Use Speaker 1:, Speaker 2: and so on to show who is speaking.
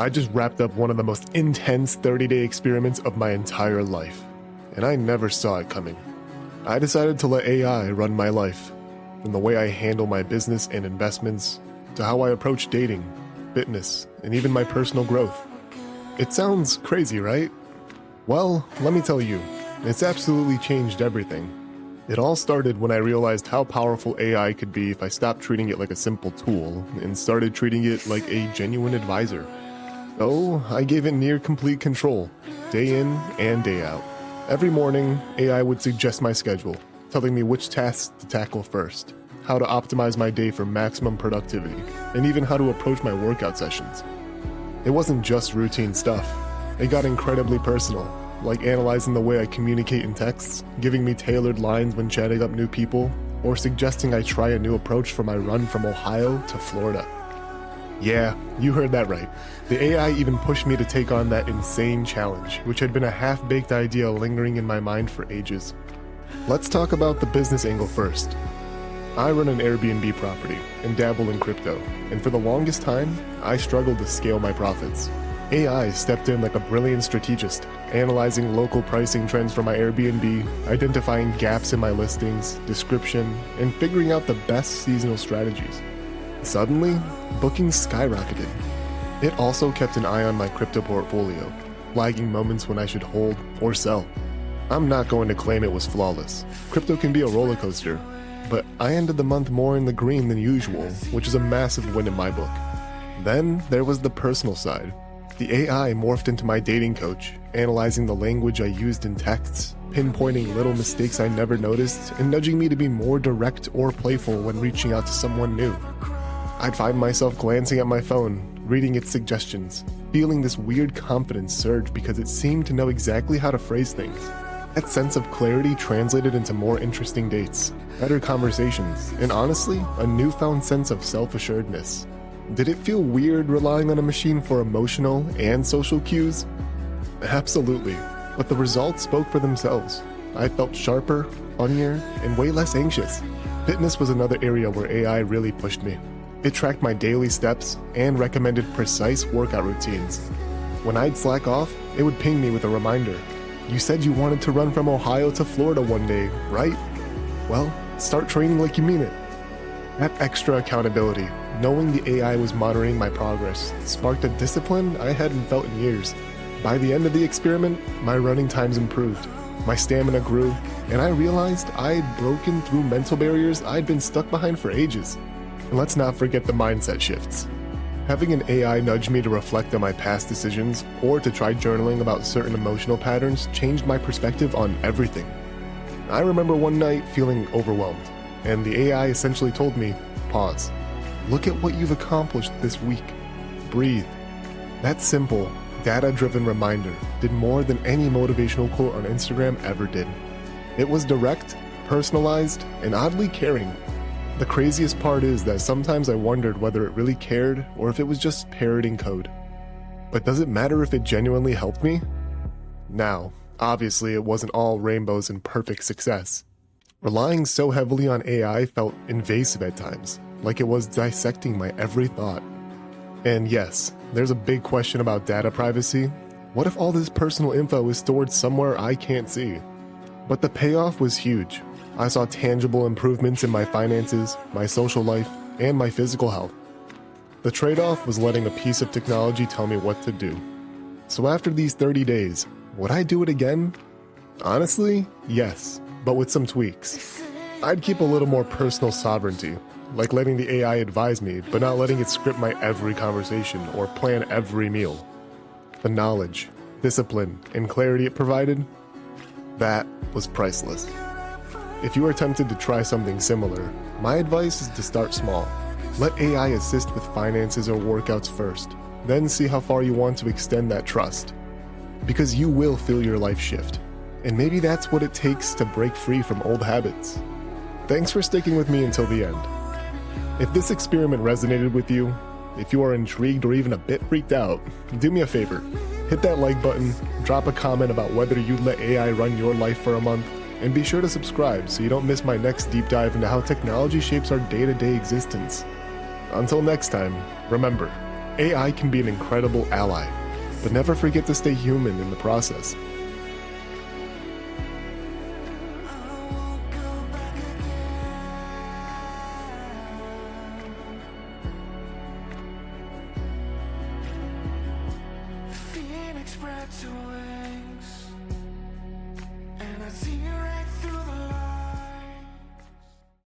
Speaker 1: I just wrapped up one of the most intense 30-day experiments of my entire life, and I never saw it coming. I decided to let AI run my life, from the way I handle my business and investments, to how I approach dating, fitness, and even my personal growth. It sounds crazy, right? Well, let me tell you, it's absolutely changed everything. It all started when I realized how powerful AI could be if I stopped treating it like a simple tool and started treating it like a genuine advisor. So I gave it near complete control, day in and day out. Every morning, AI would suggest my schedule, telling me which tasks to tackle first, how to optimize my day for maximum productivity, and even how to approach my workout sessions. It wasn't just routine stuff. It got incredibly personal, like analyzing the way I communicate in texts, giving me tailored lines when chatting up new people, or suggesting I try a new approach for my run from Ohio to Florida. Yeah, you heard that right. The AI even pushed me to take on that insane challenge, which had been a half-baked idea lingering in my mind for ages. Let's talk about the business angle first. I run an Airbnb property and dabble in crypto, and for the longest time, I struggled to scale my profits. AI stepped in like a brilliant strategist, analyzing local pricing trends for my Airbnb, identifying gaps in my listings, description, and figuring out the best seasonal strategies. Suddenly, bookings skyrocketed. It also kept an eye on my crypto portfolio, flagging moments when I should hold or sell. I'm not going to claim it was flawless. Crypto can be a roller coaster, but I ended the month more in the green than usual, which is a massive win in my book. Then there was the personal side. The AI morphed into my dating coach, analyzing the language I used in texts, pinpointing little mistakes I never noticed, and nudging me to be more direct or playful when reaching out to someone new. I'd find myself glancing at my phone, reading its suggestions, feeling this weird confidence surge because it seemed to know exactly how to phrase things. That sense of clarity translated into more interesting dates, better conversations, and honestly, a newfound sense of self-assuredness. Did it feel weird relying on a machine for emotional and social cues? Absolutely, but the results spoke for themselves. I felt sharper, funnier, and way less anxious. Fitness was another area where AI really pushed me. It tracked my daily steps and recommended precise workout routines. When I'd slack off, it would ping me with a reminder. You said you wanted to run from Ohio to Florida one day, right? Well, start training like you mean it. That extra accountability, knowing the AI was monitoring my progress, sparked a discipline I hadn't felt in years. By the end of the experiment, my running times improved, my stamina grew, and I realized I'd broken through mental barriers I'd been stuck behind for ages. And let's not forget the mindset shifts. Having an AI nudge me to reflect on my past decisions or to try journaling about certain emotional patterns changed my perspective on everything. I remember one night feeling overwhelmed, and the AI essentially told me, pause. Look at what you've accomplished this week. Breathe. That simple, data-driven reminder did more than any motivational quote on Instagram ever did. It was direct, personalized, and oddly caring. The craziest part is that sometimes I wondered whether it really cared or if it was just parroting code. But does it matter if it genuinely helped me? Now, obviously it wasn't all rainbows and perfect success. Relying so heavily on AI felt invasive at times, like it was dissecting my every thought. And yes, there's a big question about data privacy. What if all this personal info is stored somewhere I can't see? But the payoff was huge. I saw tangible improvements in my finances, my social life, and my physical health. The trade-off was letting a piece of technology tell me what to do. So after these 30 days, would I do it again? Honestly, yes, but with some tweaks. I'd keep a little more personal sovereignty, like letting the AI advise me, but not letting it script my every conversation or plan every meal. The knowledge, discipline, and clarity it provided, that was priceless. If you are tempted to try something similar, my advice is to start small. Let AI assist with finances or workouts first, then see how far you want to extend that trust. Because you will feel your life shift, and maybe that's what it takes to break free from old habits. Thanks for sticking with me until the end. If this experiment resonated with you, if you are intrigued or even a bit freaked out, do me a favor. Hit that like button, drop a comment about whether you'd let AI run your life for a month, and be sure to subscribe so you don't miss my next deep dive into how technology shapes our day-to-day existence. Until next time, remember, AI can be an incredible ally, but never forget to stay human in the process.
Speaker 2: Phoenix spreads away.